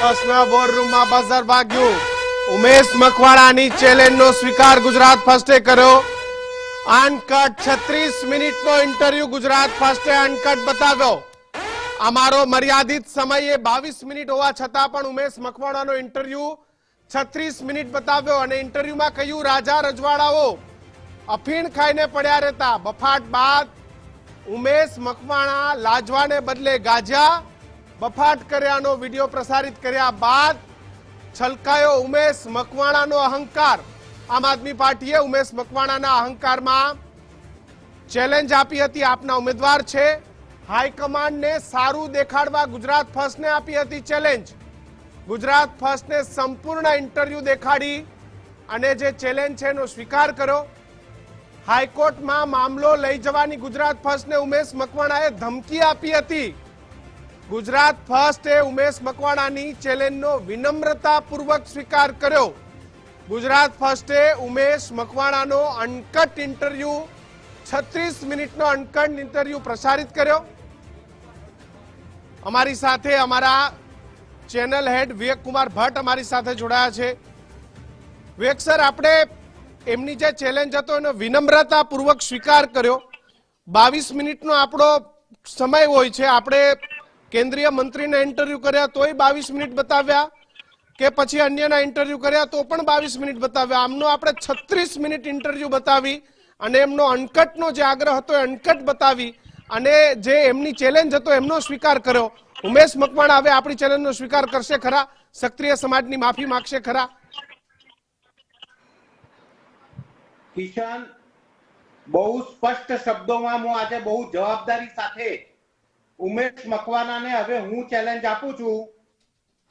બસના બોર્ડરૂમમાં બઝર વાગ્યું. ઉમેશ મકવાણાની ચેલેન્જનો સ્વીકાર ગુજરાત ફર્સ્ટે કર્યો. અનકટ 36 મિનિટનો ઇન્ટરવ્યુ ગુજરાત ફર્સ્ટે અનકટ બતાવ્યો. અમારો મર્યાદિત સમય એ 22 મિનિટ હોવા છતાં પણ ઉમેશ મકવાણાનો ઇન્ટરવ્યુ 36 મિનિટ બતાવ્યો અને ઇન્ટરવ્યુમાં કહ્યું રાજા રજવાડાઓ અફીણ ખાઈને પડ્યા રહેતા. બફાટ બાદ ઉમેશ મકવાણા લાજવાને બદલે ગાજ્યા. બફાટ કર્યાનો વિડીયો પ્રસારિત કર્યા બાદ છલકાયો ઉમેશ મકવાણાનો અહંકાર. આમ આદમી પાર્ટીએ ઉમેશ મકવાણાના અહંકારમાં ચેલેન્જ આપી હતી. આપના ઉમેદવાર છે. હાઈકમાન્ડને સારું દેખાડવા ગુજરાત ફર્સ્ટને આપી હતી ચેલેન્જ. ગુજરાત ફર્સ્ટને સંપૂર્ણ ઇન્ટરવ્યુ દેખાડી અને જે ચેલેન્જ છે એનો સ્વીકાર કર્યો. હાઈકોર્ટમાં મામલો લઈ જવાની ગુજરાત ફર્સ્ટને ઉમેશ મકવાણાએ ધમકી આપી હતી. ગુજરાત ફર્સ્ટે ઉમેશ મકવાણાની ચેલેન્જનો વિનમ્રતાપૂર્વક સ્વીકાર કર્યો. ગુજરાત ફર્સ્ટે ઉમેશ મકવાણાનો અનકટ ઇન્ટરવ્યુ 36 મિનિટનો અનકટ ઇન્ટરવ્યુ પ્રસારિત કર્યો. અમારી સાથે અમારા ચેનલ હેડ વિવેક કુમાર ભટ્ટ અમારી સાથે જોડાયા છે. વિવેક સર, આપણે એમની જે ચેલેન્જ હતો એનો વિનમ્રતાપૂર્વક સ્વીકાર કર્યો. 22 મિનિટનો આપણો સમય હોય છે. આપણે કેન્દ્રીય મંત્રીને ઇન્ટરવ્યુ કર્યા તોય 22 મિનિટ બતાવ્યા કે પછી અન્યના ઇન્ટરવ્યુ કર્યા તો પણ 22 મિનિટ બતાવ્યા. આમનો આપણે 36 મિનિટ ઇન્ટરવ્યુ બતાવી અને એમનો અનકટનો જે આગ્રહ હતો એ અનકટ બતાવી અને જે એમની ચેલેન્જ હતો એમનો સ્વીકાર કર્યો. ઉમેશ મકવાણા હવે આપણી ચેલેન્જનો સ્વીકાર કરશે ખરા? ક્ષત્રિય સમાજની માફી માંગશે ખરા? કિશન, બહુ સ્પષ્ટ શબ્દોમાં હું આજે બહુ જવાબદારી સાથે ઉમેશ મકવાણાને હવે હું ચેલેન્જ આપું છું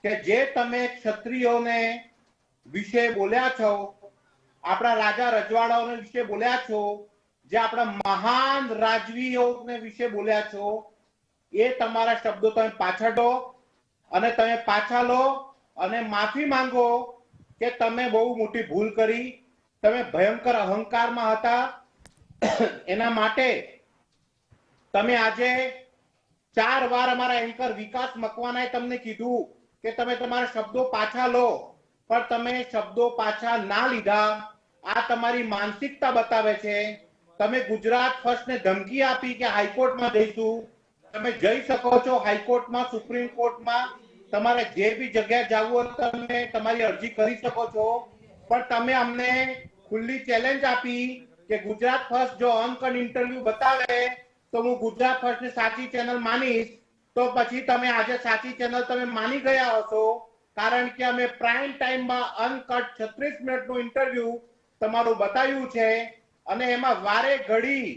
કે જે તમે ક્ષત્રિયોને વિશે બોલ્યા છો, આપણા રાજા રજવાડાઓને વિશે બોલ્યા છો, જે આપણા મહાન રાજવીઓને વિશે બોલ્યા છો, એ તમારા શબ્દો તમે પાછા લો અને તમે પાછા લો અને માફી માંગો કે તમે બહુ મોટી ભૂલ કરી. તમે ભયંકર અહંકારમાં હતા. એના માટે તમે આજે 4 વાર અમારા એન્કર વિકાસ મકવાણાએ તમને કીધું કે તમે તમારા શબ્દો પાછા લો, પણ તમે શબ્દો પાછા ના લીધા. આ તમારી માનસિકતા બતાવે છે. તમે ગુજરાત ફર્સ્ટને ધમકી આપી કે હાઈકોર્ટમાં જઈશું. તમે જઈ શકો છો હાઈકોર્ટમાં, સુપ્રીમ કોર્ટમાં. તમારે જે બી જગ્યાએ જવું હોય તમે તમારી અરજી કરી શકો છો. પણ તમે અમને ખુલ્લી ચેલેન્જ આપી કે ગુજરાત ફર્સ્ટ જો અનકટ ઇન્ટરવ્યુ બતાવે તો હું ગુજરાત ફર્સ્ટની સાચી ચેનલ માનીશ. તો પછી તમે આજે સાચી ચેનલ તમે માની ગયા હશો, કારણ કે અમે પ્રાઇમ ટાઈમમાં અનકટ 36 મિનિટનું ઇન્ટરવ્યુ તમારું બતાવ્યું છે. અને એમાં વારે ઘડી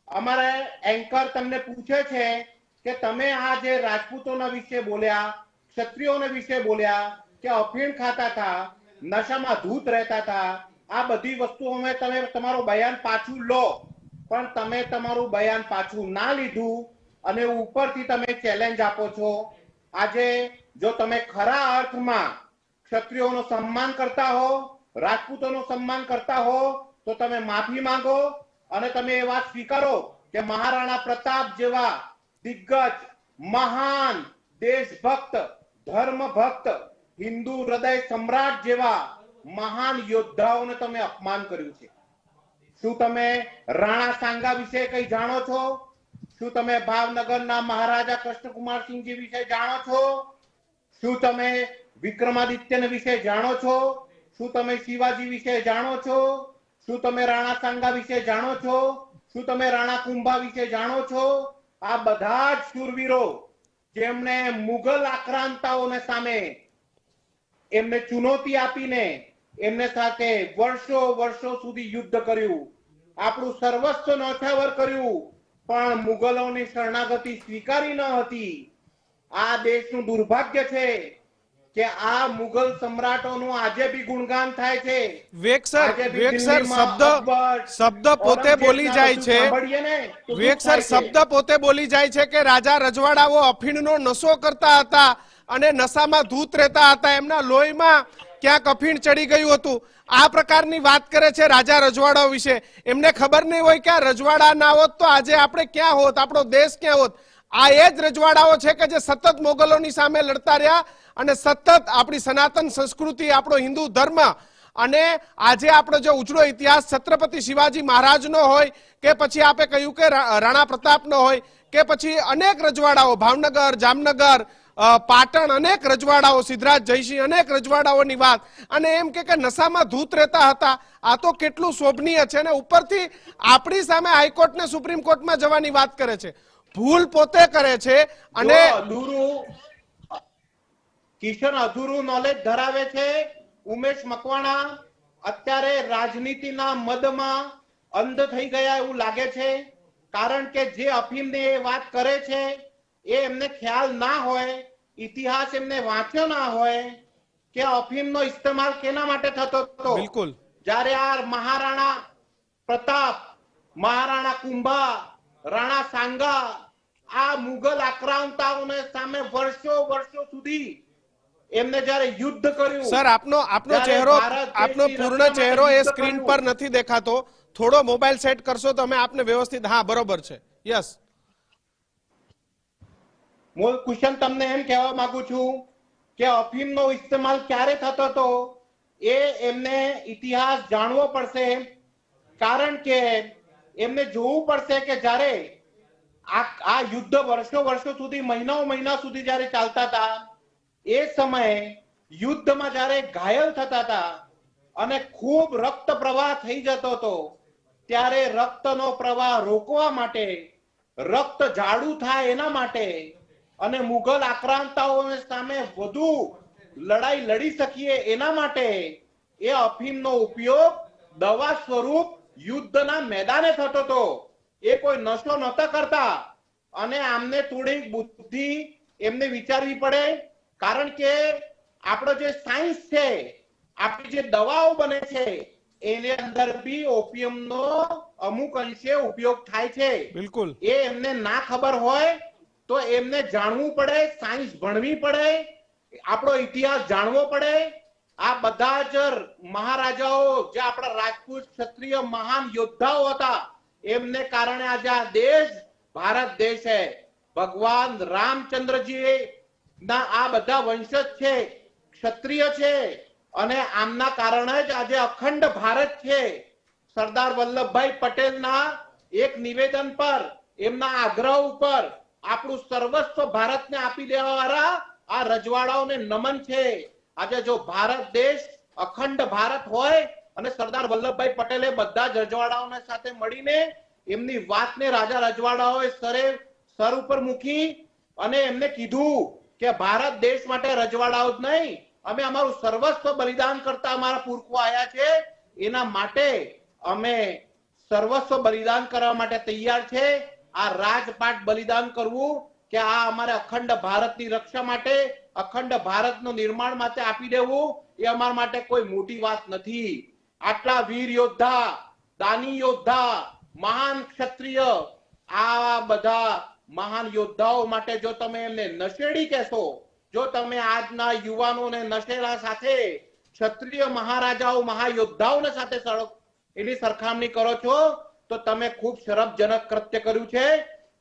અમારા એન્કર તમને પૂછે છે કે તમે આ જે રાજપૂતોના વિશે બોલ્યા, ક્ષત્રિયોના વિશે બોલ્યા કે અફીણ ખાતા હતા, નશામાં ધૂત રહેતા હતા, આ બધી વસ્તુઓમાં તમે તમારું બયાન પાછું લો. પણ તમે તમારું બયાન પાછું ના લીધું અને ઉપરથી તમે ચેલેન્જ આપો છો. આજે જો તમે ખરા અર્થમાં ક્ષત્રિયોનું સન્માન કરતા હો, રાજપૂતોનું સન્માન કરતા હો, તો તમે માફી માંગો અને તમે એ વાત સ્વીકારો કે મહારાણા પ્રતાપ જેવા દિગ્ગજ, મહાન દેશભક્ત, ધર્મભક્ત, હિન્દુ હૃદય સમ્રાટ જેવા મહાન યોદ્ધાઓને તમે અપમાન કર્યું છે. શું તમે રાણા સાંગા વિશે કઈ જાણો છો? શું તમે ભાવનગરના મહારાજા કૃષ્ણકુમારસિંહજી વિશે જાણો છો? શું તમે વિક્રમાદિત્ય વિશે જાણો છો? શું તમે શિવાજી વિશે જાણો છો? શું તમે રાણા સાંગા વિશે જાણો છો? શું તમે રાણા કુંભા વિશે જાણો છો? આ બધા જ શૂરવીરો જેમણે મુઘલ આક્રાંતાઓને સામે એમને ચુનૌતી આપીને એમને સાથે વર્ષો સુધી યુદ્ધ કર્યું, આપણું સર્વસ્વ ન્યોછાવર કર્યું, પણ મુગલોની શરણાગતિ સ્વીકારી ન હતી. આ દેશનું દુર્ભાગ્ય છે કે આ મુગલ સમ્રાટોનું આજે બી ગુણગાન થાય છે. વિવેક સર, શબ્દ પોતે બોલી જાય છે. વિવેક સર, શબ્દ પોતે બોલી જાય છે કે રાજા રજવાડાઓ અફીણનો નશો કરતા હતા અને નશામાં ધૂત રહેતા હતા, એમના લોહીમાં ક્યાંક અફીણ ચડી ગયું હતું. આ પ્રકારની વાત કરે છે રાજા રજવાડાઓ વિશે. એમને ખબર નહીં હોય કે આ રજવાડા ના હોત તો આજે આપણે ક્યાં હોત, આપણો દેશ ક્યાં હોત. આ એ જ રજવાડાઓ છે કે જે સતત મોગલોની સામે લડતા રહ્યા અને સતત આપણી સનાતન સંસ્કૃતિ, આપણો હિન્દુ ધર્મ અને આજે આપણો જે ઉજળો ઇતિહાસ છત્રપતિ શિવાજી મહારાજનો હોય કે પછી આપે કહ્યું કે રાણા પ્રતાપનો હોય કે પછી અનેક રજવાડાઓ, ભાવનગર, જામનગર, પાટણ, અનેક રજવાડાઓ, સિદ્ધરાજ જયસિંહ, અનેક રજવાડાઓની વાત, અને એમ કે નશામાં ધૂત રહેતા હતા. આ તો કેટલું શોભનીય છે અને ઉપરથી આપણી સામે હાઈકોર્ટ ને સુપ્રીમ કોર્ટમાં જવાની વાત કરે છે. ભૂલ પોતે કરે છે અને કિશન અધૂરું નોલેજ ધરાવે છે. ઉમેશ મકવાણા અત્યારે રાજનીતિના મદમાં અંધ થઈ ગયા એવું લાગે છે, કારણ કે જે અફીમની વાત કરે છે એ એમને ખ્યાલ ના હોય, ઇતિહાસ એમને વાંચ્યો ના હોય કે અફીમનો ઇસ્તેમાલ કેના માટે થતો હતો. બિલકુલ. જ્યારે આ મહારાણા પ્રતાપ, મહારાણા કુંભા, રાણા સાંગા, આ મુગલ આક્રાંતાઓને સામે વર્ષો સુધી એમને જ્યારે યુદ્ધ કર્યું. સર, આપનો ચહેરો, આપનો પૂર્ણ ચહેરો એ સ્ક્રીન પર નથી દેખાતો. થોડો મોબાઈલ સેટ કરશો તો અમે આપને વ્યવસ્થિત. હા, બરોબર છે. યસ. હું કુશન તમને એમ કહેવા માંગુ છું કે અફીમનો ઇસ્તેમાલ ક્યારે થતો હતો એ એમને ઇતિહાસ જાણવો પડશે, કારણ કે એમને જોવું પડશે કે જ્યારે આ યુદ્ધ વર્ષો સુધી, મહિના સુધી જ્યારે ચાલતા હતા, એ સમયે યુદ્ધમાં જ્યારે ઘાયલ થતા હતા અને ખૂબ રક્ત પ્રવાહ થઈ જતો હતો, ત્યારે રક્તનો પ્રવાહ રોકવા માટે, રક્ત જાડું થાય એના માટે અને મુઘલ આક્રાંતાઓ સામે વધુ લડાઈ લડી શકીએ એના માટે એ અફીમનો ઉપયોગ દવા સ્વરૂપ યુદ્ધના મેદાને થતો હતો. એ કોઈ નશો નહોતા કરતા. અને આમને થોડી બુદ્ધિ એમને વિચારવી પડે, કારણ કે આપણો જે સાયન્સ છે, આપણી જે દવાઓ બને છે એની અંદર બી ઓપિયમનો અમુક અંશે ઉપયોગ થાય છે. બિલકુલ. એ એમને ના ખબર હોય તો એમને જાણવું પડે, સાયન્સ ભણવી પડે, આપણો ઇતિહાસ જાણવો પડે. આ બધા જ મહારાજાઓ, જે આપણા રાજપૂત ક્ષત્રિય મહાન યોદ્ધાઓ હતા, એમને કારણે આજે આ દેશ ભારત દેશ છે. ભગવાન રામચંદ્રજી ના આ બધા વંશજ છે, ક્ષત્રિય છે, અને આમના કારણે જ આજે અખંડ ભારત છે. સરદાર વલ્લભભાઈ પટેલના એક નિવેદન પર, એમના આગ્રહ ઉપર આપણું સર્વસ્વ ભારતને આપી દેવાવાળા આ રજવાડાઓને નમન છે. આજે જો ભારત દેશ અખંડ ભારત હોય અને સરદાર વલ્લભભાઈ પટેલે બધા જ રજવાડાઓને સાથે મળીને એમની વાતને રાજા રજવાડાઓએ સર ઉપર મૂકી અને એમને કીધું કે ભારત દેશ માટે રજવાડાઓ જ નહીં, અમે અમારું સર્વસ્વ બલિદાન કરતા અમારા પુરખો આયા છે, એના માટે અમે સર્વસ્વ બલિદાન કરવા માટે તૈયાર છે. આ રાજપાટ બલિદાન કરવું કે આ અમારે અખંડ ભારતની રક્ષા માટે, અખંડ ભારતનું નિર્માણ માટે આપી દેવું, એ અમારા માટે કોઈ મોટી વાત નથી. આટલા વીર યોદ્ધા, દાની યોદ્ધા, મહાન ક્ષત્રિય, આ બધા મહાન યોદ્ધાઓ માટે જો તમે એમને નશેડી કહેશો, જો તમે આજના યુવાનોને નશેડા સાથે ક્ષત્રિય મહારાજાઓ, મહાયોદ્ધાઓને સાથે એની સરખામણી કરો છો, તો તમે ખૂબ શરમજનક કૃત્ય કર્યું છે.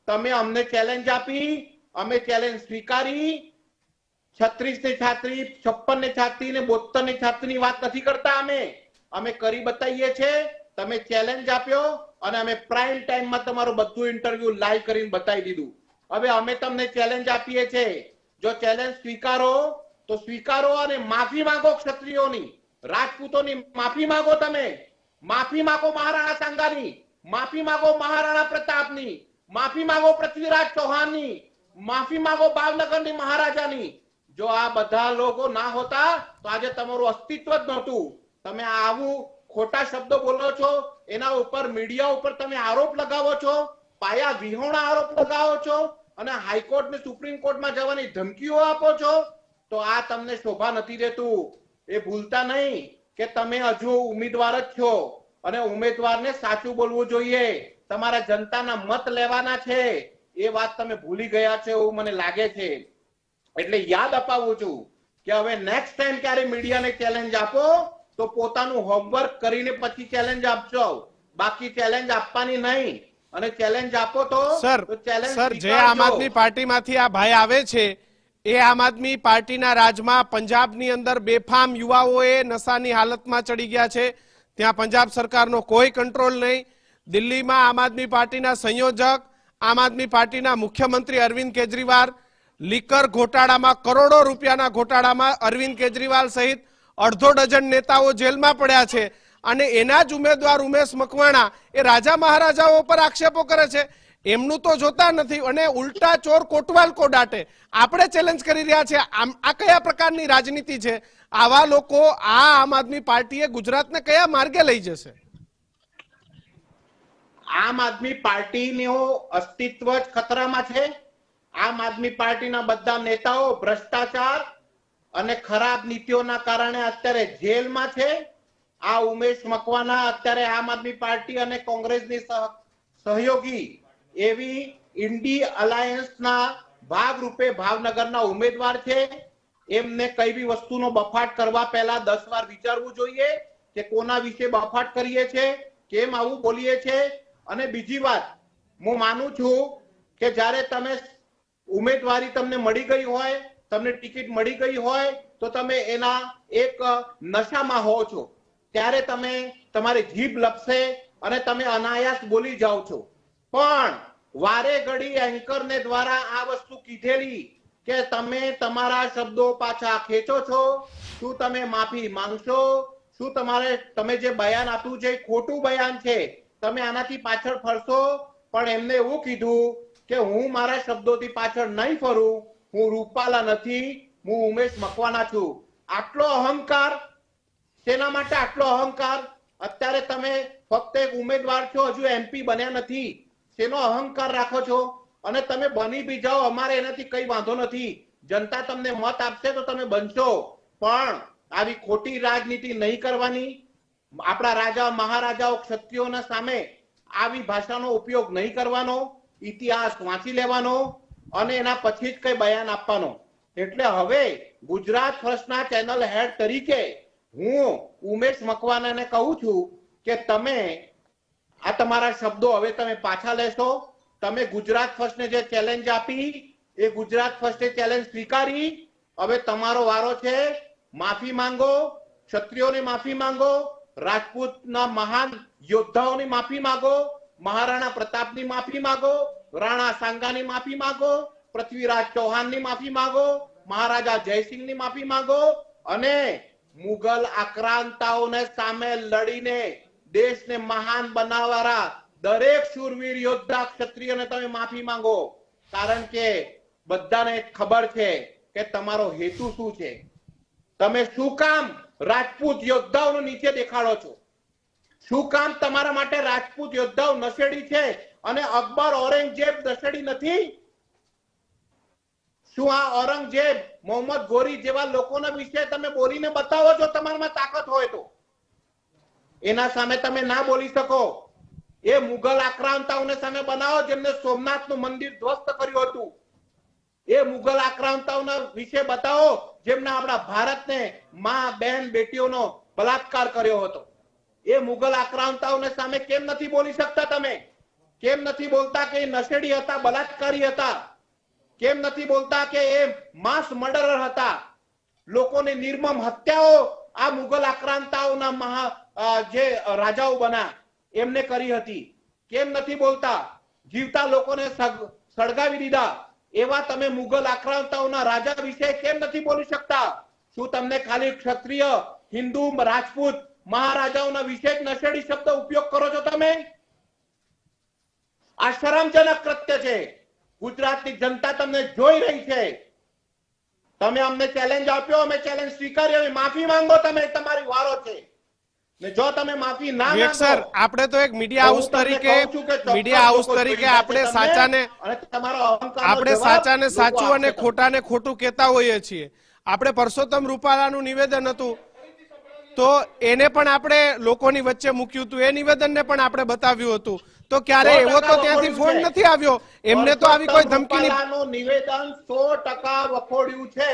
તમે અમને ચેલેન્જ આપી, અમે ચેલેન્જ સ્વીકારી. 36 ની છાત્રી, 56 ની છાત્રી ને 72 ની છાત્રીની વાત નથી કરતા. અમે કરી બતાવીએ છે. તમે ચેલેન્જ આપ્યો અને અમે પ્રાઇમ ટાઈમમાં તમારું બધું ઇન્ટરવ્યુ લાઈવ કરીને બતાવી દીધું. હવે અમે તમને ચેલેન્જ આપીએ છે, જો ચેલેન્જ સ્વીકારો તો સ્વીકારો અને માફી માંગો. ક્ષત્રિયોની, રાજપૂતોની માફી માંગો. તમે માફી માંગો મહારાણા સાંગાની, માફી માંગો મહારાણા પ્રતાપની, માફી માંગો પૃથ્વીરાજ ચૌહાણની, માફી માંગો ભાવનગરની મહારાજાની. જો આ બધા લોકો ના હોતા તો આજે તમારું અસ્તિત્વ જ નહોતું. તમે આવું ખોટા શબ્દો બોલો છો, એના ઉપર મીડિયા ઉપર તમે આરોપ લગાવો છો, પાયા વિહોણા આરોપ લગાવો છો અને હાઈકોર્ટ ને સુપ્રીમ કોર્ટમાં જવાની ધમકીઓ આપો છો, તો આ તમને શોભા નથી દેતું. એ ભૂલતા નહીં કે તમે હજુ ઉમેદવાર જ છો અને ઉમેદવારને સાચું બોલવું જોઈએ. તમારા જનતાના મત લેવાના છે, એ વાત તમે ભૂલી ગયા છો એવું મને લાગે છે. એટલે યાદ અપાવું છું કે હવે નેક્સ્ટ ટાઈમ ક્યારે મીડિયાને ચેલેન્જ આપો તો પોતાનું હોમવર્ક કરીને પછી ચેલેન્જ આપજો, બાકી ચેલેન્જ આપવાની નહીં. અને ચેલેન્જ આપો તો સર ચેલેન્જ સર જે આમ આદમી પાર્ટીમાંથી આ ભાઈ આવે છે એ આમ આદમી પાર્ટીના રાજમાં પંજાબની અંદર બેફામ યુવાઓએ નશાની હાલતમાં ચડી ગયા છે. ત્યાં પંજાબ સરકારનો કોઈ કંટ્રોલ નહીં. દિલ્હીમાં આમ આદમી પાર્ટીના સંયોજક, આમ આદમી પાર્ટીના મુખ્યમંત્રી અરવિંદ કેજરીવાલ લીકર ઘોટાળામાં, કરોડો રૂપિયાના ઘોટાળામાં અરવિંદ કેજરીવાલ સહિત અડધો ડઝન નેતાઓ જેલમાં પડ્યા છે. અને એના જ ઉમેદવાર ઉમેશ મકવાણા એ રાજા મહારાજાઓ પર આક્ષેપો કરે છે. એમનું તો જોતા નથી અને ઉલટા ચોર કોટવાલ કો દાટે. આપણે ચેલેન્જ કરી રહ્યા છે. આ કયા પ્રકારની રાજનીતિ છે? આવા લોકો આ આમ આદમી પાર્ટીએ ગુજરાતને કયા માર્ગે લઈ જશે? આમ આદમી પાર્ટીનું અસ્તિત્વ જ ખતરામાં છે. આમ આદમી પાર્ટીના બધા નેતાઓ ભ્રષ્ટાચાર અને ખરાબ નીતિઓના કારણે અત્યારે જેલમાં છે. આ ઉમેશ મકવાણા અત્યારે આમ આદમી પાર્ટી અને કોંગ્રેસની સહયોગી એવી ઇન્ડી અલાયન્સના ભાગરૂપે ભાવનગરના ઉમેદવાર છે. એમને કઈ બી વસ્તુનો બફાટ કરવા પહેલા 10 વાર વિચારવું જોઈએ કે કોના વિશે બફાટ કરીએ છે, કેમ આવું બોલીએ છે. અને બીજી વાત, હું માનું છું કે જ્યારે તમે ઉમેદવારી તમને મળી ગઈ હોય, તમને ટિકિટ મળી ગઈ હોય તો તમે એના એક નશામાં હો છો. ત્યારે તમે તમારી જીભ લપસે અને તમે અનાયાસ બોલી જાઓ છો. પણ વારે ઘડી એન્કરને દ્વારા આ વસ્તુ કીધેલી કે તમે તમારા શબ્દો પાછા ખેંચો છો, શું તમે માફી માંગશો, શું તમે જે બયાન આપ્યું છે ખોટું બયાન છે, તમે આનાથી પાછળ ફરશો. પણ એમને એવું કીધું કે હું મારા શબ્દોથી પાછળ નહીં ફરું, હું રૂપાલા નથી, હું ઉમેશ મકવાણા છું. આટલો અહંકાર શેના માટે? આટલો અહંકાર અત્યારે તમે ફક્ત એક ઉમેદવાર છો, હજુ એમપી બન્યા નથી. શેનો અહંકાર રાખો છો? અને તમે બની બી જાઓ, અમારે એનાથી કઈ વાંધો નથી. જનતા તમને મત આપશે તો તમે બનશો, પણ આવી ખોટી રાજનીતિ નહીં કરવાની. આપણા રાજા મહારાજાઓ ક્ષત્રિયોના સામે આવી ભાષાનો ઉપયોગ નહીં કરવાનો. ઇતિહાસ વાંચી લેવાનો અને એના પછી જ કઈ બયાન આપવાનો. એટલે હવે ગુજરાત ફર્સ્ટના ચેનલ હેડ તરીકે હું ઉમેશ મકવાણાને કહું છું કે તમે આ તમારા શબ્દો હવે તમે પાછા લેશો. તમે ગુજરાત ફર્સ્ટને જે ચેલેન્જ આપી એ ગુજરાત ફર્સ્ટે ચેલેન્જ સ્વીકારી. હવે તમારો વારો છે. માફી માંગો, ક્ષત્રિયોની માફી માંગો, રાજપૂતના મહાન યોદ્ધાઓની માફી માંગો, મહારાણા પ્રતાપની માફી માંગો, રાણા સાંગાની માફી માંગો, પૃથ્વીરાજ ચૌહાણની માફી માંગો, મહારાજા જયસિંહની માફી માંગો અને મુગલ આક્રાંતાઓને સામે લડીને દેશને મહાન બનાવવાના દરેક શૂરવીર યોદ્ધા ક્ષત્રિયોને તમે માફી માંગો. કારણ કે બધાને ખબર છે કે તમારો હેતુ શું છે. તમે શું કામ રાજપૂત યોદ્ધાઓને નીચે દેખાડો છો? શું કામ તમારા માટે રાજપૂત યોદ્ધાઓ નશેડી છે અને અકબર ઔરંગઝેબ નશેડી નથી? શું આ ઔરંગઝેબ, મોહમ્મદ ગોરી જેવા લોકોના વિશે તમે બોલીને બતાવો છો તમારામાં તાકાત હોય તો? એના સામે તમે ના બોલી શકો. એ મુગલ આક્રાંતાઓને સામે બનાવો જેમને સોમનાથનું મંદિર ધ્વસ્ત કર્યું હતું. એ મુગલ આક્રાંતાઓના વિશે બતાવો જેમને આપણા ભારતને માં, બહેન, બેટીઓનો બલાત્કાર કર્યો હતો. એ મુગલ આક્રાંતાઓને સામે કેમ નથી બોલી શકતા તમે? કેમ નથી બોલતા કે એ નશેડી હતા, બલાત્કારી હતા? કેમ નથી બોલતા કે એ માસ મર્ડરર હતા? લોકોની નિર્મમ હત્યાઓ આ મુગલ આક્રાંતાઓના જે રાજાઓ બન્યા એમને કરી હતી. કેમ નથી બોલતા? જીવતા લોકોને સળગાવી દીધા એવા તમે મુગલ આક્રાંતાઓના રાજા વિશે કેમ નથી બોલી શકતા? શું તમને ખાલી ક્ષત્રિય, હિન્દુ, રાજપૂત મહારાજાઓના વિશે જ નશેડી શબ્દ ઉપયોગ કરો છો તમે? આ શરમજનક કૃત્ય છે. ગુજરાતની જનતા તમને જોઈ રહી છે. તમે અમને ચેલેન્જ આપ્યો, અમે ચેલેન્જ સ્વીકારી. હવે માફી માંગો. તમે તમારી વારો છે. ને જો તમે માફી ના માંગો, સર આપણે તો એક મીડિયા હાઉસ તરીકે આપણે સાચાને સાચું અને ખોટાને ખોટું કહેતા હોઈએ છીએ. આપણે પરસોત્તમ રૂપાલાનું નિવેદન હતું તો એને પણ આપણે લોકોની વચ્ચે મૂક્યું હતું. એ નિવેદનને પણ આપણે બતાવ્યું હતું. તો ક્યારે એવો તો ત્યાંથી ફોન નથી આવ્યો. એમને તો આવી કોઈ ધમકીની નિવેદન 100% વખોડ્યું છે.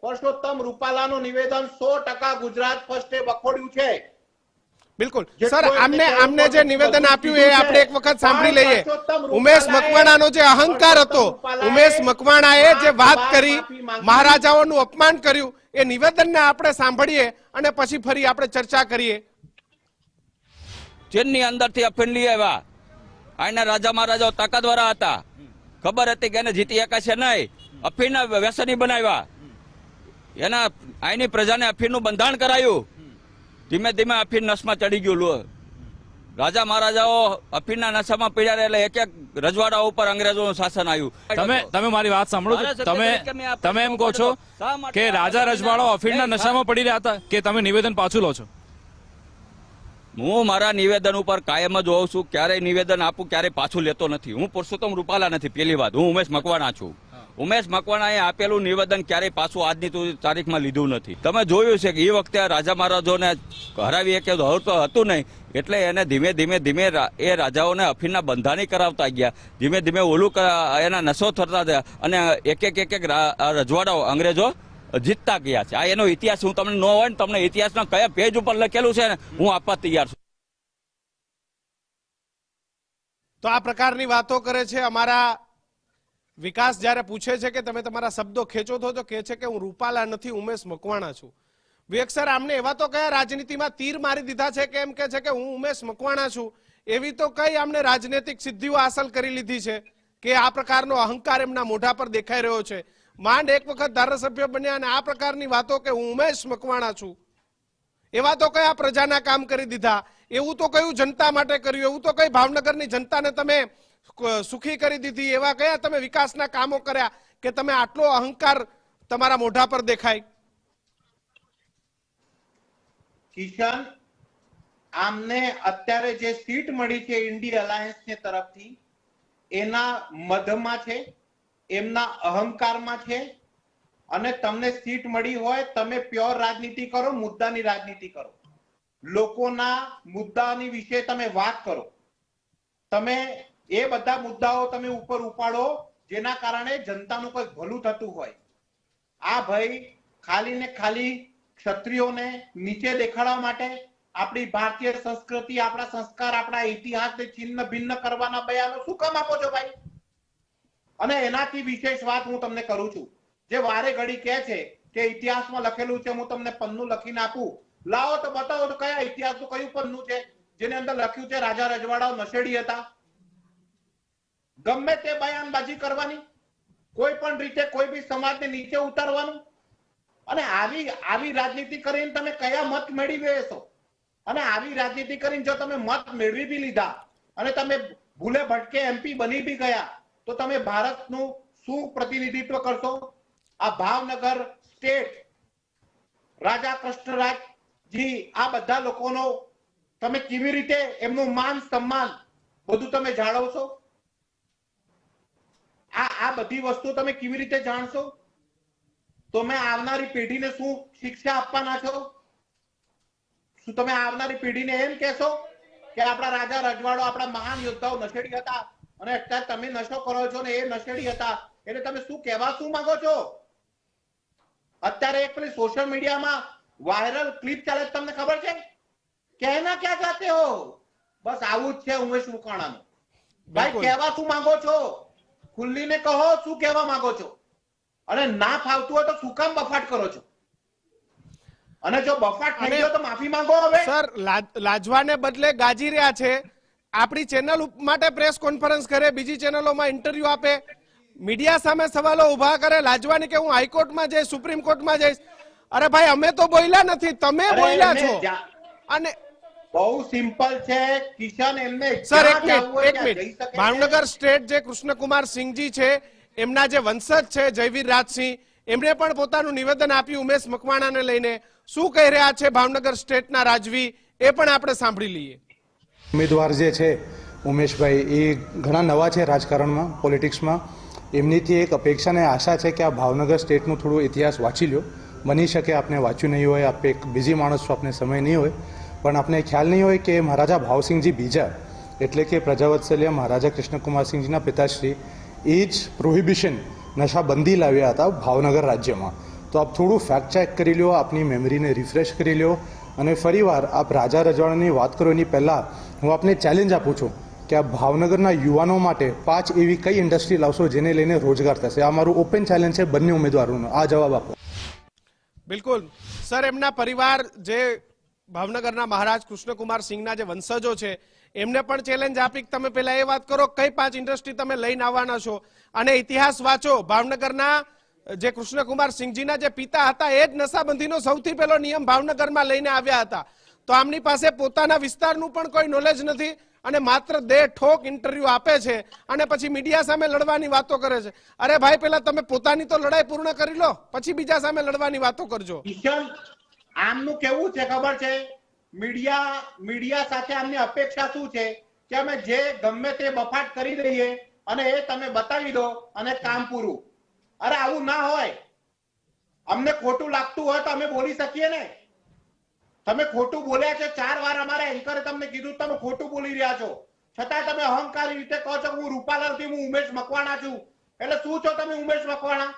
પરસોત્તમ રૂપાલાનું નિવેદન 100% ગુજરાત ફર્સ્ટે વખોડ્યું છે. બિલકુલ જે સર, કોઈ આમને એમને આમને જે કહેવું નિવેદન બધું આપ્યું એ કીધું આપણે છે. એક વખત સાંભળી પણ લઈએ. પરસોત્તમ ઉમેશ રૂપાલાએ- મકવાણાનો જે અહંકાર હતો, પરસોત્તમ રૂપાલાએ ઉમેશ મકવાણાએ જે વાત બાર કરી, માફી માંગી. મહારાજાઓનું અપમાન કર્યું, એ નિવેદનને આપણે સાંભળીએ અને પછી ફરી આપણે ચર્ચા કરીએ. ચીનની અંદરથી અફીણ લઈ આવ્યા. અહીંના રાજા મહારાજાઓ તાકાતવાળા હતા, ખબર હતી કે એને જીતી શકાશે નહીં. અફીણના વ્યસની બનાવ્યા. એના અહીંની પ્રજાને અફીણનું બંધાણ કરાયું. ધીમે ધીમે અફીણ નશમાં ચડી ગયું. રાજા મહારાજાઓ અફીણના નશામાં પીડ્યા એટલે એક એક રજવાડા ઉપર અંગ્રેજોનું શાસન આવ્યું. તમે મારી વાત સાંભળો છો. તમે એમ કહો છો કે રાજા રજવાડાઓ અફીણના નશામાં પડી રહ્યા હતા કે તમે નિવેદન પાછું લો છો? હું મારા નિવેદન ઉપર કાયમ જ હોઉં છું. ક્યારેય નિવેદન આપું, ક્યારેય પાછું લેતો નથી. હું પુરુષોત્તમ રૂપાલા નથી. પેલી વાત, હું ઉમેશ મકવાણા છું. ઉમેશ મકવાણાએ આપેલું નિવેદન ક્યારેય પાછું આજની તારીખમાં લીધું નથી. તમે જોયું છે કે એ વખતે રાજા મહારાજોને હરાવી એક તો હતું નહીં, એટલે એને ધીમે ધીમે એ રાજાઓને અફીણના બંધાણી કરાવતા ગયા. ધીમે ધીમે ઓલું એના નશો થતા ગયા અને એક એક રજવાડાઓ અંગ્રેજો જીતતા ગયા છે. આ એનો ઇતિહાસ હું તમને ન હોય ને તમને ઇતિહાસના કયા પેજ ઉપર લખેલું છે ને હું આપવા તૈયાર છું. તો આ પ્રકારની વાતો કરે છે. અમારા વિકાસ જ્યારે પૂછે છે કે તમે તમારા શબ્દો ખેંચો છો તો કહે છે કે હું રૂપાલા નથી, ઉમેશ મકવાણા છું. વિવેક સર, આમને એવા તો કયા રાજનીતિમાં તીર મારી દીધા છે કે એમ કે છે કે હું ઉમેશ મકવાણા છું? એવી તો કઈ આમને રાજનૈતિક સિદ્ધિઓ હાંસલ કરી લીધી છે કે આ પ્રકારનો અહંકાર એમના મોઢા પર દેખાઈ રહ્યો છે? માંડ એક વખત ધારાસભ્ય બન્યા અને આ પ્રકારની વાતો કે હું ઉમેશ મકવાણા છું, એવા તો કયા પ્રજાના કામ કરી દીધા? એવું તો કયું જનતા માટે કર્યું? એવું તો કઈ ભાવનગરની જનતાને તમે સુખી કરી દીધી? એવા કયા તમે વિકાસના કામો કર્યા કે તમે આટલો અહંકાર તમારા મોઢા પર દેખાય? કિશન, આમને અત્યારે જે સીટ મળી છે ઇન્ડિયા અલાયન્સ ને તરફથી, એના મધમાં છે, એમના અહંકારમાં છે. અને તમને સીટ મળી હોય, તમે પ્યોર રાજનીતિ કરો, મુદ્દાની રાજનીતિ કરો, લોકોના મુદ્દાની વિશે તમે વાત કરો. તમે એ બધા મુદ્દાઓ તમે ઉપર ઉપાડો જેના કારણે જનતાનું કોઈ ભલું થતું હોય. આ ભાઈ ખાલી ને ખાલી ક્ષત્રિયોને નીચે દેખાડવા માટે આપણી ભારતીય સંસ્કૃતિ, આપણા સંસ્કાર, આપણા ઇતિહાસને છિન્ન ભિન્ન કરવાના બયાનો શું કામ આપો છો ભાઈ? અને એનાથી વિશેષ વાત હું તમને કરું છું. જે વારે ઘડી કહે છે કે ઇતિહાસમાં લખેલું છે, હું તમને પન્નું લખીને આપું, લાવો તો બતાવો તો કયા ઇતિહાસનું કયું પન્નું છે જેની અંદર લખ્યું છે રાજા રજવાડાઓ નશેડી હતા? ગમે તે બયાનબાજી કરવાની, કોઈ પણ રીતે કોઈ બી સમાજને નીચે ઉતારવાનું, અને આવી રાજનીતિ કરીને તમે કયા મત મેળવી લેશો? અને આવી રાજનીતિ કરીને જો તમે મત મેળવી બી લીધા અને તમે ભૂલે ભટકે એમપી બની બી ગયા તો તમે ભારતનું શું પ્રતિનિધિત્વ કરશો? આ ભાવનગર સ્ટેટ, રાજા કૃષ્ણરાજજી, આ બધા લોકોનો તમે કેવી રીતે એમનું માન સન્માન બધું તમે જાળવશો? આ બધી વસ્તુ તમે કેવી રીતે જાણશો? તમે આવનારી પેઢીને શું શિક્ષા આપવાના છો? શું તમે આવનારી પેઢીને એમ કહેશો કે આપણા રાજા રજવાડો, આપણા મહાન યોદ્ધાઓ નશેડી હતા અને અત્યારે તમે નશો કરો છો ને એ નશેડી હતા, એટલે તમે શું કહેવા શું માંગો છો? અત્યારે એક પેલી સોશિયલ મીડિયામાં વાયરલ ક્લિપ ચાલે છે, તમને ખબર છે? કહેના ક્યાં ચાહતે હો? બસ આવું જ છે ઉમેશ મકવાણાનું. ભાઈ કહેવા શું માંગો છો? ખુલ્લીને કહો શું કહેવા માંગો છો. અને ના ફાવતું હોય તો શું કામ બફાટ કરો છો? અને જો બફાટ થઈ ગયો તો માફી માંગો. હવે સર, લાજવાને બદલે ગાજી રહ્યા છે. આપણી ચેનલ માટે પ્રેસ કોન્ફરન્સ કરે, બીજી ચેનલોમાં ઇન્ટરવ્યુ આપે, મીડિયા સામે સવાલો ઉભા કરે, લાજવાની કે હું હાઈકોર્ટમાં જઈશ, સુપ્રીમ કોર્ટમાં જઈશ. અરે ભાઈ, અમે તો બોલ્યા નથી, તમે બોલ્યા છો. અને બહુ સિમ્પલ છે કિશન, એમને સર એક મિનિટ, ભાવનગર સ્ટેટ જે કૃષ્ણકુમાર સિંહજી છે, એમના જે વંશજ છે જયવીર રાજસિંહ, એમણે પણ પોતાનું નિવેદન આપ્યું ઉમેશ મકવાણાને લઈને. શું કહી રહ્યા છે ભાવનગર સ્ટેટના રાજવી, એ પણ આપણે સાંભળી લઈએ. ઉમેદવાર જે છે ઉમેશભાઈ, એ ઘણા નવા છે રાજકારણમાં, પોલિટિક્સમાં. એમનીથી એક અપેક્ષા અને આશા છે કે આ ભાવનગર સ્ટેટનું થોડું ઇતિહાસ વાંચી લો. બની શકે આપને વાંચ્યું નહીં હોય, આપ એક બિઝી માણસ છો, આપને સમય નહીં હોય, પણ આપને ખ્યાલ નહીં હોય કે મહારાજા ભાવસિંહજી બીજા, એટલે કે પ્રજાવત્સલ્ય મહારાજા કૃષ્ણકુમારસિંહજીના પિતાશ્રી, એ જ પ્રોહિબિશન, નશાબંધી લાવ્યા હતા ભાવનગર રાજ્યમાં. તો આપ થોડું ફેક્ટ ચેક કરી લો, આપની મેમરીને રિફ્રેશ કરી લો અને ફરીવાર આપ રાજા રજવાડાની વાત કરો એની પહેલાં હું આપને ચેલેન્જ આપું છું કે આ ભાવનગરના યુવાનો માટે 5 એવી કઈ ઇન્ડસ્ટ્રી લાવશો જેને લઈને રોજગાર થશે. આ મારું ઓપન ચેલેન્જ છે બંને ઉમેદવારોનો. આ જવાબ આપો. બિલકુલ સર, એમના પરિવાર જે ભાવનગરના મહારાજ કૃષ્ણકુમાર સિંહના જે વંશજો છે એમને પણ ચેલેન્જ આપી કે તમે પહેલા એ વાત કરો કઈ 5 ઇન્ડસ્ટ્રી તમે લઈને આવવાના છો, અને ઇતિહાસ વાંચો. ભાવનગરના જે કૃષ્ણકુમાર સિંહજીના જે પિતા હતા એ જ નશાબંધીનો સૌથી પહેલો નિયમ ભાવનગરમાં લઈને આવ્યા હતા. તો આમની પાસે પોતાના વિસ્તારનું પણ કોઈ નોલેજ નથી અને માત્ર ઠોક ઇન્ટરવ્યુ આપે છે અને પછી મીડિયા સામે લડવાની વાતો કરે છે. અરે ભાઈ, પહેલા તમે પોતાની તો લડાઈ પૂર્ણ કરી લો, પછી બીજા સામે લડવાની વાતો કરજો. આમનું કેવું છે ખબર છે? મીડિયા સાથે આમની અપેક્ષા શું છે કે અમે જે ગમે તે બફાટ કરી દઈએ અને એ તમે બતાવી દો અને કામ પૂરું. અરે આવું ના હોય. અમને ખોટું લાગતું હોય તો અમે બોલી શકીએ ને. તમે ખોટું બોલ્યા છે 4 વાર અમારા એન્કરે તમને કીધું તમે ખોટું બોલી રહ્યા છો, છતાં તમે અહંકારી રીતે કહો છો હું રૂપાલાથી હું ઉમેશ મકવાણા છું. એટલે શું છો તમે ઉમેશ મકવાણા?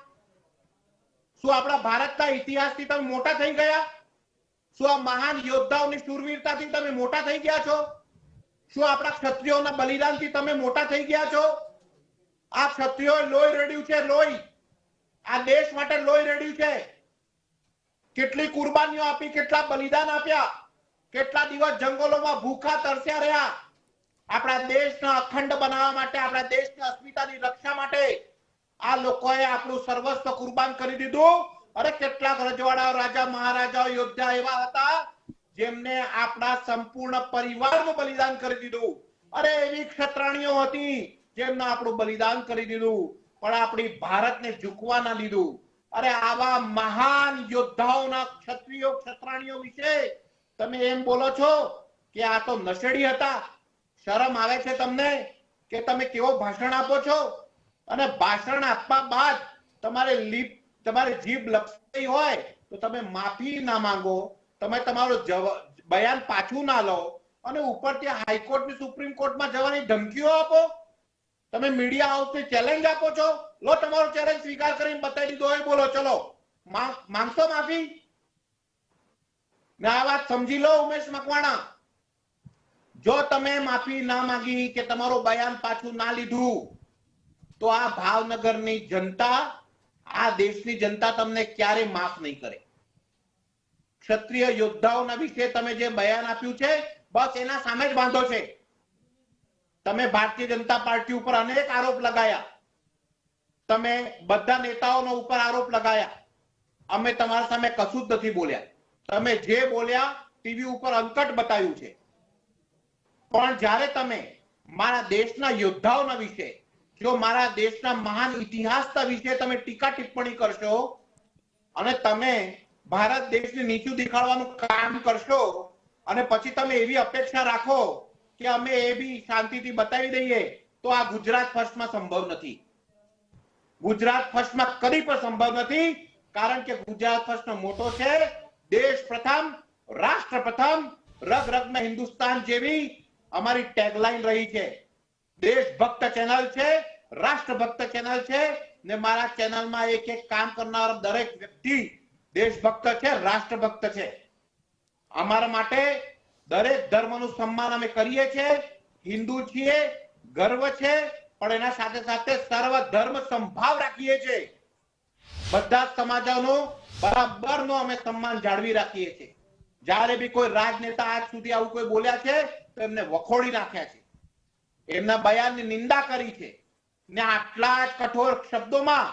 શું આપણા ભારતના ઇતિહાસથી તમે મોટા થઈ ગયા? શું આ મહાન યોદ્ધાઓની શૂરવીરતાથી તમે મોટા થઈ ગયા છો? શું આપણા ક્ષત્રિયોના બલિદાનથી તમે મોટા થઈ ગયા છો? આ ક્ષત્રિયોએ લોહી રેડ્યું છે, લોહી. આ દેશ માટે લોહી રેડ્યું છે. કેટલી કુરબાનીઓ આપી, કેટલા બલિદાન આપ્યા, કેટલા દિવસ જંગલોમાં ભૂખા તરસ્યા રહ્યા આપણા દેશને અખંડ બનાવવા માટે, આપણા દેશની અસ્મિતાની રક્ષા માટે. આ લોકોએ આપણું સર્વસ્વ કુરબાન કરી દીધું. અરે કેટલાક રજવાડાઓ, રાજા મહારાજાઓ, યોદ્ધા એવા હતા જેમને આપણા સંપૂર્ણ પરિવારનું બલિદાન કરી દીધું. અરે એવી ક્ષત્રાણીઓ હતી જેમને આપણું બલિદાન કરી દીધું, પણ આપણી ભારતને ઝૂકવા ના દીધું. અરે આવા મહાન યોદ્ધાઓના ક્ષત્રિયો ક્ષત્રાણીઓ વિશે તમે એમ બોલો છો કે આ તો નશેડી હતા? શરમ આવે છે તમને કે તમે કેવો ભાષણ આપો છો? અને ભાષણ આપવા બાદ તમારે જીભ લપસી હોય તો તમે માફી ના માંગો, તમે તમારું બયાન પાછું ના લો અને ઉપરથી હાઈકોર્ટની સુપ્રીમ કોર્ટમાં જવાની ધમકીઓ આપો. તમે મીડિયા હાઉસને ચેલેન્જ આપો છો. લો, તમારો ચેલેન્જ સ્વીકાર કરીને બતાવી દીધો હોય, બોલો ચલો માંગશો માફી? ને આ વાત સમજી લો ઉમેશ મકવાણા, જો તમે માફી ના માંગી કે તમારું બયાન પાછું ના લીધું તો આ ભાવનગરની જનતા, આ દેશની જનતા તમને ક્યારે માફ નહીં કરે. ક્ષત્રિય યોદ્ધાઓના વિશે તમે જે બયાન આપ્યું છે બસ એના સામે જ બાંધો છે. તમે ભારતીય જનતા પાર્ટી ઉપર અનેક આરોપ લગાયા, તમે બધા નેતાઓનો ઉપર આરોપ લગાયા. અમે તમારા સામે કશું જ નથી બોલ્યા. તમે જે બોલ્યા ટીવી ઉપર અંકટ બતાવ્યું છે. પણ જ્યારે તમે મારા દેશના યોદ્ધાઓના વિશે, જો મારા દેશના મહાન ઇતિહાસના વિશે તમે ટીકા ટિપ્પણી કરશો અને તમે ભારત દેશને નીચું દેખાડવાનું કામ કરશો અને પછી તમે એવી અપેક્ષા રાખો કે અમે એ બી શાંતિથી બતાવી દઈએ, તો આ ગુજરાત ફર્સ્ટમાં સંભવ નથી. ગુજરાત ફર્સ્ટમાં કદી પણ સંભવ નથી, કારણ કે ગુજરાત ફર્સ્ટનો મોટો છે દેશ પ્રથમ, રાષ્ટ્ર પ્રથમ, રગ રગમાં હિન્દુસ્તાન જેવી અમારી ટેગલાઈન રહી છે. દેશભક્ત ચેનલ છે, રાષ્ટ્રભક્ત ચેનલ છે ને મારા ચેનલમાં એક એક કામ કરનાર દરેક વ્યક્તિ દેશભક્ત છે, રાષ્ટ્રભક્ત છે. અમારા માટે દરેક ધર્મનું સન્માન અમે કરીએ છીએ. હિન્દુ છીએ, ગર્વ છે, પણ એના સાથે સાથે સર્વ ધર્મ સંભાવ રાખીએ છીએ. બધા સમાજોનો બરાબરનો અમે સન્માન જાળવી રાખીએ છીએ. જ્યારે બી કોઈ રાજનેતા આજ સુધી આવું કોઈ બોલ્યા છે તો એમને વખોડી નાખ્યા છે, એમના બયાનની નિંદા કરી છે ને આટલા જ કઠોર શબ્દોમાં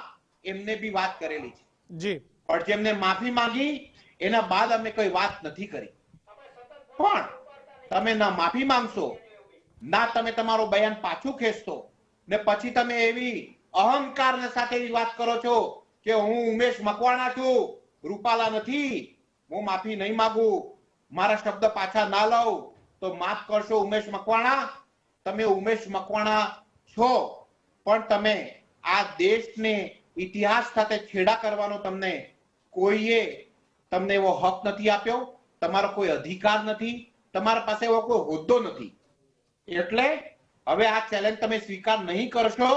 એમને બી વાત કરેલી છે. જી, પણ જેમને માફી માંગી એના બાદ અમે કોઈ વાત નથી કરી. પણ તમે ના માફી માંગશો, ના તમે તમારું બયાન પાછું ખેંચશો ને પછી તમે એવી અહંકાર સાથે વાત કરો છો કે હું ઉમેશ મકવાણા છું, રૂપાલા નથી, હું માફી નહીં માંગુ, મારા શબ્દ પાછા ના લઉં, તો માફ કરશો ઉમેશ મકવાણા, તમે ઉમેશ મકવાણા છો પણ તમે આ દેશને ઇતિહાસ સાથે છેડા કરવાનો તમને કોઈએ તમને એવો હક નથી આપ્યો, તમારો કોઈ અધિકાર નથી, તમારા પાસે એવો કોઈ હોદ્દો નથી. એટલે હવે આ ચેલેન્જ તમે સ્વીકાર નહીં કરશો,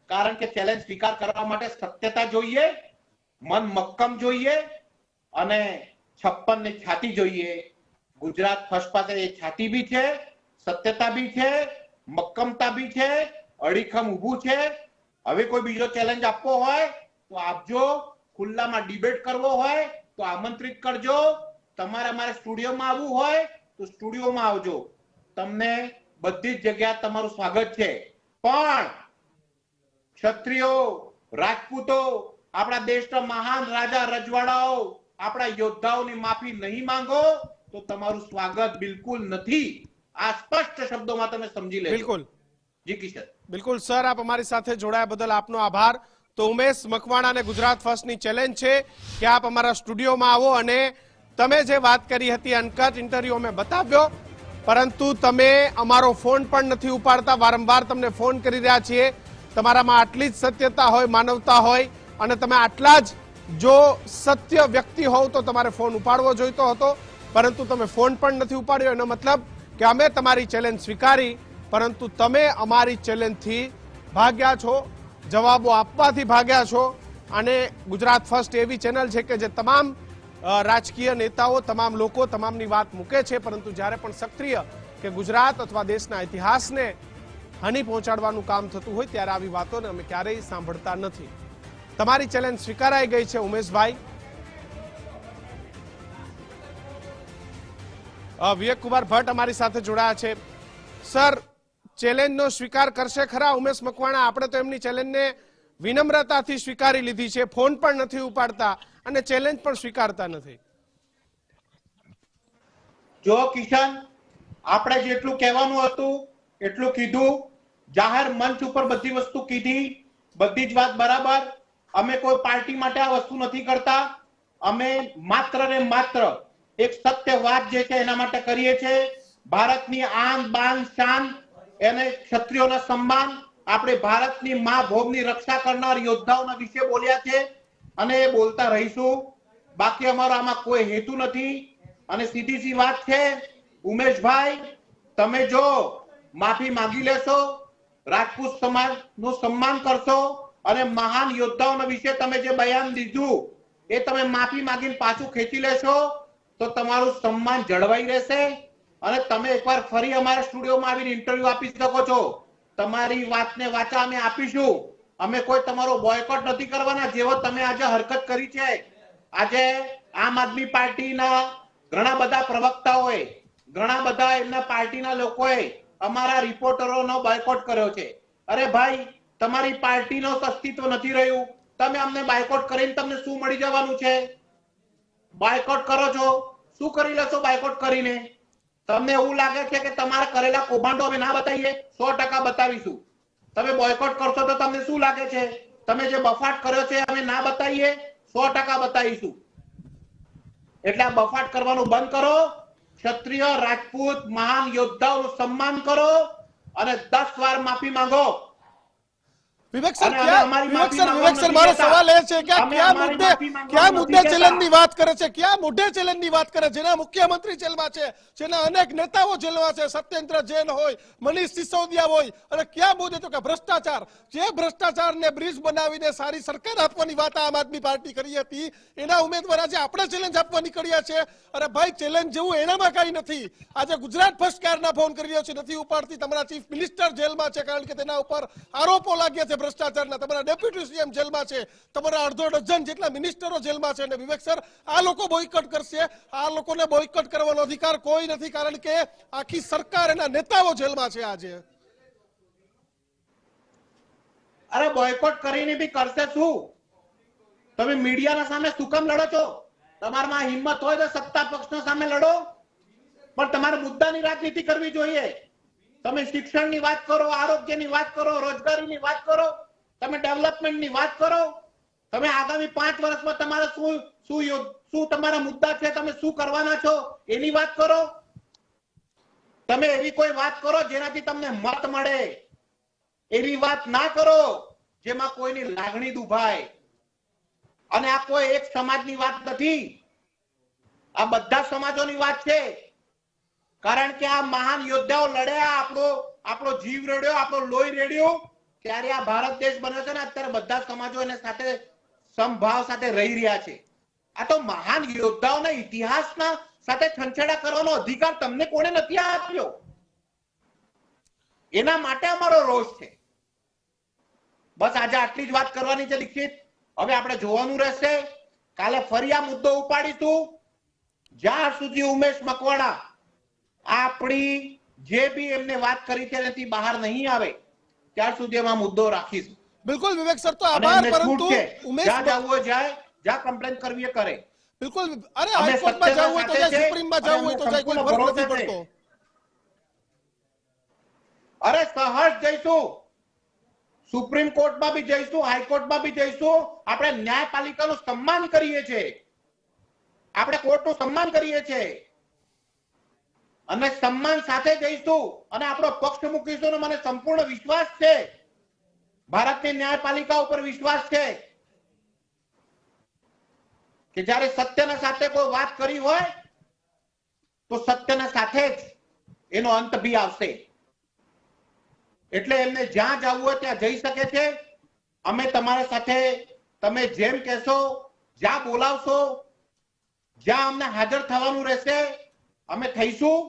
કારણ કે ચેલેન્જ સ્વીકાર કરવા માટે સત્યતા જોઈએ, મન મક્કમ જોઈએ અને 56 ની છાતી જોઈએ. ગુજરાત ફર્સ્ટ પાસે એ છાતી બી છે, સત્યતા બી છે, મક્કમતા બી છે, અડીખમ ઊભું છે. હવે કોઈ બીજો ચેલેન્જ આપવો હોય તો આપજો, ખુલ્લામાં ડિબેટ કરવો હોય તો આમંત્રિત કરજો, તમારે અમારે સ્ટુડિયોમાં આવવું હોય તો સ્ટુડિયોમાં આવજો, તમને બધી જ જગ્યાએ તમારું સ્વાગત છે. પણ ક્ષત્રિયો, રાજપૂતો, આપણા દેશના મહાન રાજા રજવાડાઓ, આપણા યોદ્ધાઓની માફી નહીં માંગો તો તમારું સ્વાગત બિલકુલ નથી. આ સ્પષ્ટ શબ્દોમાં તમે સમજી લેજો. બિલકુલ જી કિશન. બિલકુલ સર, આપ અમારી સાથે જોડાયા બદલ આપનો આભાર. તો ઉમેશ મકવાણાને ગુજરાત ફર્સ્ટની ચેલેન્જ છે કે આપ અમારા સ્ટુડિયોમાં આવો અને તમે જે વાત કરી હતી અનકટ ઇન્ટરવ્યુ અમે બતાવ્યો, પરંતુ તમે અમારો ફોન પણ નથી ઉપાડતા. વારંવાર તમને ફોન કરી રહ્યા છીએ. તમારામાં આટલી જ સત્યતા હોય, માનવતા હોય અને તમે આટલા જ જો સત્ય વ્યક્તિ હોવ તો તમારે ફોન ઉપાડવો જોઈતો હતો, પરંતુ તમે ફોન પણ નથી ઉપાડ્યો. એનો મતલબ કે અમે તમારી ચેલેન્જ સ્વીકારી, પરંતુ તમે અમારી ચેલેન્જથી ભાગ્યા છો, જવાબો આપવાથી ભાગ્યા છો. અને ગુજરાત ફર્સ્ટ એવી ચેનલ છે કે જે તમામ રાજકીય નેતાઓ, તમામ લોકો, તમામની વાત મૂકે છે, પરંતુ જ્યારે પણ સક્રિય કે ગુજરાત અથવા દેશના ઇતિહાસને હાનિ પહોંચાડવાનું કામ થતું હોય ત્યારે આવી વાતોને અમે ક્યારેય સાંભળતા નથી. તમારી ચેલેન્જ સ્વીકારાઈ ગઈ છે ઉમેશભાઈ. વિવેક કુમાર ભટ્ટ અમારી સાથે જોડાયા છે. સર, ચેલેન્જનો સ્વીકાર કરશે ખરા ઉમેશ મકવાણા? આપણે તો એમની ચેલેન્જને વિનમ્રતાથી સ્વીકારી લીધી છે, ફોન પણ નથી ઉપાડતા અને ચેલેન્જ પણ સ્વીકારતા નથી. જો કિશન, આપણે જેટલું કહેવાનું હતું એટલું કીધું, જાહેર મંચ ઉપર બધી વસ્તુ કીધી, બધી જ વાત બરાબર. અમે કોઈ પાર્ટી માટે આ વસ્તુ નથી કરતા. અમે માત્ર ને માત્ર એક સત્ય વાત જે છે એના માટે કરીએ છીએ. ભારતની આન બાન શાન, એને ક્ષત્રિયોના સન્માન, આપણે ભારતની મા ભૂમિની રક્ષા કરનાર યોદ્ધાઓના વિશે બોલ્યા છે અને એ બોલતા રહીશું. બાકી અમારો આમાં કોઈ હેતુ નથી. અને સીધી સી વાત છે ઉમેશભાઈ, તમે જો માફી માંગી લેશો, રાજપૂત સમાજનું સન્માન કરશો અને મહાન યોદ્ધાઓના વિશે તમે જે બયાન દીધું એ તમે માફી માંગીને પાછું ખેંચી લેશો તો તમારું સન્માન જળવાઈ રહેશે અને તમે એકવાર ફરી અમારા સ્ટુડિયોમાં આવીને ઇન્ટરવ્યુ આપી શકો છો. તમારી વાતને વાચા અમે આપીશું. અમે કોઈ તમારો બોયકોટ નથી કરવાના. જેવો તમે આજે હરકત કરી છે, આજે આમ આદમી પાર્ટીના ઘણા બધા પ્રવક્તાઓએ, ઘણા બધા એમના પાર્ટીના લોકોએ અમારા રિપોર્ટરોનો બોયકોટ કર્યો છે. અરે ભાઈ, તમારી પાર્ટીનો અસ્તિત્વ નથી રહ્યું. તમે અમને બોયકોટ કરીને તમને શું મળી જવાનું છે? બોયકોટ કરો છો, શું કરી લેશો બોયકોટ કરીને? તમને એવું લાગે છે કે તમારા કરેલા કૌભાંડો અમે ના બતાવીએ? 100% બતાવીશું. તમે બોયકોટ કરશો તો તમને શું લાગે છે? તમે જે બફાટ કર્યો છે અમે ના બતાવીએ? 100% બતાવીશું. એટલે આ બફાટ કરવાનું બંધ કરો. ક્ષત્રિય, રાજપૂત, મહાન યોદ્ધાઓનું સન્માન કરો અને 10 વાર માફી માંગો. વિવેક સર, મારો સવાલ એ છે કે કયા મુદ્દે ચેલેન્જની વાત કરે છે? કયા મુદ્દે ચેલેન્જની વાત કરે? જેના મુખ્યમંત્રી જેલમાં છે, જેના અનેક નેતાઓ જેલમાં છે, સત્યેન્દ્ર જૈન હોય, મનીષ સિસોદિયા હોય, અને કયા મુદ્દે? તો કે ભ્રષ્ટાચાર. જે ભ્રષ્ટાચારને બ્રિજ બનાવીને સારી સરકાર આપવાની વાત આમ આદમી પાર્ટી કરી હતી, એના ઉમેદવાર આજે આપણે ચેલેન્જ આપવા નીકળ્યા છે. અરે ભાઈ, ચેલેન્જ જેવું એનામાં કઈ નથી. આજે ગુજરાત ફર્સ્ટ ક્યારના ફોન કરી રહ્યો છે, નથી ઉપાડતી. તમારા ચીફ મિનિસ્ટર જેલમાં છે કારણ કે તેના ઉપર આરોપો લાગ્યા છે ભ્રષ્ટાચારના. તમારા ડેપ્યુટી સીએમ જેલમાં છે, તમારા અડધો ડઝન જેટલા મિનિસ્ટરો જેલમાં છે. અને વિવેક સર, આ લોકો બોયકોટ કરશે? આ લોકોને બોયકોટ કરવાનો અધિકાર કોઈ નથી, કારણ કે આખી સરકાર, એના નેતાઓ જેલમાં છે આજે. અરે બોયકોટ કરીને બી કરશે શું? તમે મીડિયાના સામે શું કામ લડો છો? તમારામાં હિંમત હોય તો સત્તા પક્ષના સામે લડો, પણ તમારે મુદ્દાની રાજનીતિ કરવી જોઈએ. તમે શિક્ષણની વાત કરો, આરોગ્યની વાત કરો, રોજગારીની વાત કરો, તમે ડેવલપમેન્ટની વાત કરો. તમે આગામી 5 વર્ષમાં તમારે શું તમારા મુદ્દા છે, તમે શું કરવાના છો એની વાત કરો. તમે એવી કોઈ વાત કરો જેનાથી તમને મત મળે. એવી વાત ના કરો જેમાં કોઈની લાગણી દુભાય. અને આ કોઈ એક સમાજની વાત નથી, આ બધા સમાજોની વાત છે. કારણ કે આ મહાન યોદ્ધાઓ લડ્યા, આપણો જીવ રેડ્યો, આપણો લોહી રેડ્યો, ત્યારે આ ભારત દેશ બન્યો છે ને. અત્યારે બધા સમાજો એને સાથે સમભાવ સાથે રહી રહ્યા છે. આ તો મહાન યોદ્ધાઓના ઇતિહાસના સાથે છંછેડા કરવાનો અધિકાર તમને કોણે નથી આપ્યો? એના માટે અમારો રોષ છે. બસ આજે આટલી જ વાત કરવાની છે દીક્ષિત. હવે આપણે જોવાનું રહેશે. કાલે ફરી આ મુદ્દો ઉપાડીશું. જ્યાં સુધી ઉમેશ મકવાણા આપણી જે બી એમને વાત કરી છે એનાથી બહાર નહીં આવે ત્યાર સુધી એમાં મુદ્દો રાખીશું. બિલકુલ વિવેક સર, તો અને આભાર, એમને પરંતુ છૂટ છે. ઉમેશ જ્યાં જવું હોય જાય, જ્યાં કમ્પ્લેન કરવી એ કરે. બિલકુલ, અરે અમે હાઈકોર્ટમાં જવું હોય તો જાય, સત્યના સુપ્રીમમાં સાથે જવું હોય તો છે, જાય, કોઈ અને ફરક અમને નથી સંપૂર્ણ પડતો. અરે સહજ જઈશું, સુપ્રીમ કોર્ટમાં બી જઈશું, હાઈકોર્ટમાં બી જઈશું. આપણે ન્યાયપાલિકાનું સન્માન કરીએ છીએ, આપણે કોર્ટનું સન્માન કરીએ છીએ અને સન્માન સાથે જઈશું અને આપણો પક્ષ મૂકીશું. અને મને સંપૂર્ણ વિશ્વાસ છે, ભારતની ન્યાયપાલિકા ઉપર વિશ્વાસ છે કે જ્યારે સત્યના સાથે કોઈ વાત કરી હોય તો સત્યના સાથે જ એનો અંત બી આવશે. એટલે એમને જ્યાં જવું હોય ત્યાં જઈ શકે છે. અમે તમારા સાથે, તમે જેમ કહેશો, જ્યાં બોલાવશો, જ્યાં અમને હાજર થવાનું રહેશે અમે થઈશું.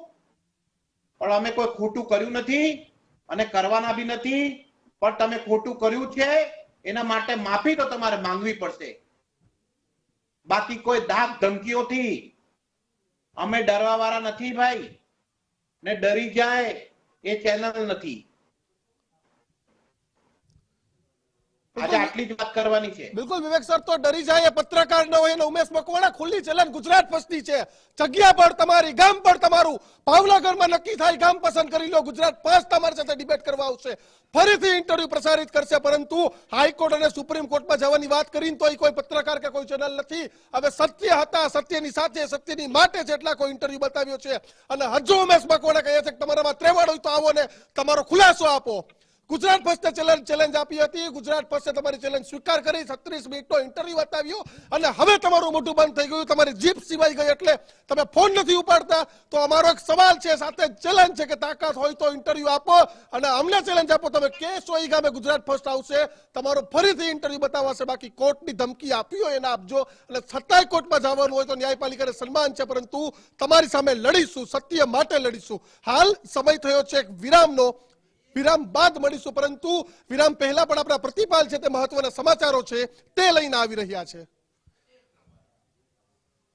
પણ અમે કોઈ ખોટું કર્યું નથી અને કરવાના બી નથી. પણ તમે ખોટું કર્યું છે એના માટે માફી તો તમારે માંગવી પડશે. બાકી કોઈ દાગ ધમકીઓથી અમે ડરવા વાળા નથી ભાઈ, ને ડરી જાય એ ચેનલ નથી. આજે આટલી જ વાત કરવાની છે. બિલકુલ વિવેક સર, તો ડરી જાય એ પત્રકાર ન હોય. અને ઉમેશ મકવાણા ખુલ્લી ચેલેન્જ ગુજરાત ફર્સ્ટની છે. જગ્યા પણ તમારી, ગામ પણ તમારું. ભાવનગરમાં નક્કી થાય ગામ પસંદ કરી લો. ગુજરાત ફર્સ્ટ તમારી સાથે ડિબેટ કરવા આવશે, ફરીથી ઇન્ટરવ્યુ પ્રસારિત કરશે. પરંતુ હાઈકોર્ટ અને સુપ્રીમ કોર્ટમાં જવાની વાત કરીને તો કોઈ પત્રકાર કે કોઈ ચેનલ નથી. હવે સત્ય હતા, સત્યની સાથે, સત્યની માટે છે એટલા કોઈ ઇન્ટરવ્યુ બતાવ્યો છે. અને હજુ ઉમેશ મકવાણા કહે છે કે તમારામાં ત્રેવડ હોય તો આવો ને તમારો ખુલાસો આપો. ગુજરાત ફર્સ્ટે ચેલેન્જ આપી હતી. ગુજરાત ફર્સ્ટે તમારી ચેલેન્જ સ્વીકાર કરી, 36 મિનિટનો ઇન્ટરવ્યુ બતાવ્યો. અને હવે તમારું મોઢું બંધ થઈ ગયું, તમારી જીભ સિવાય ગઈ એટલે તમે ફોન નથી ઉપાડતા. તો અમારો એક સવાલ છે, સાથે ચેલેન્જ છે કે તાકાત હોય તો ઇન્ટરવ્યુ આપો અને અમને ચેલેન્જ આપો. તમે કેસો એ ગામે ગુજરાત ફર્સ્ટ આવશે, તમારો ફરીથી ઇન્ટરવ્યુ બતાવશે. બાકી કોર્ટની ધમકી આપી હોય એને આપજો. અને છતાંય કોર્ટમાં જવાનું હોય તો ન્યાયપાલિકાને સન્માન છે, પરંતુ તમારી સામે લડીશું, સત્ય માટે લડીશું. હાલ સમય થયો છે એક વિરામનો. વિરામ બાદ મળીશું, પરંતુ વિરામ પહેલા પણ આપણા પ્રતિપાલ છે તે મહત્વના સમાચારો છે તે લઈને આવી રહ્યા છે.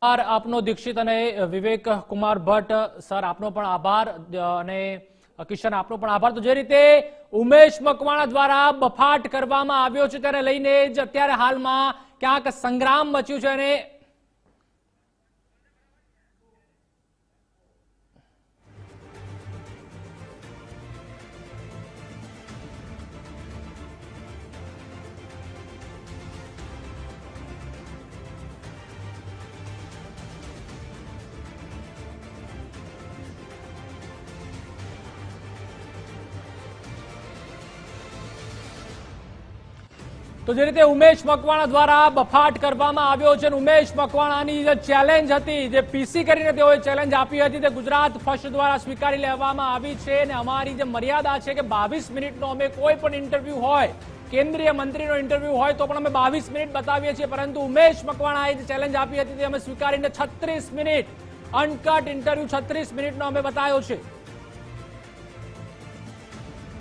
આપનો દીક્ષિત અને વિવેક કુમાર ભટ્ટ સર, આપનો પણ આભાર. અને કિશન, આપનો પણ આભાર. તો જે રીતે ઉમેશ મકવાણા દ્વારા બફાટ કરવામાં આવ્યો છે તેને લઈને જ અત્યારે હાલમાં ક્યાંક સંગ્રામ મચ્યું છે. અને તો જે રીતે ઉમેશ મકવાણા દ્વારા બફાટ કરવામાં આવ્યો છે, ઉમેશ મકવાણાની જે ચેલેન્જ હતી, જે પીસી કરીને તેઓએ ચેલેન્જ આપી હતી, તે ગુજરાત ફર્સ્ટ દ્વારા સ્વીકારી લેવામાં આવી છે. અને અમારી જે મર્યાદા છે કે 22 મિનિટનો અમે કોઈ પણ ઇન્ટરવ્યુ હોય, કેન્દ્રીય મંત્રીનો ઇન્ટરવ્યુ હોય તો પણ અમે 22 મિનિટ બતાવીએ છીએ. પરંતુ ઉમેશ મકવાણાએ જે ચેલેન્જ આપી હતી તે અમે સ્વીકારીને 36 મિનિટ અનકટ ઇન્ટરવ્યુ 36 મિનિટનો અમે બતાવ્યો છે.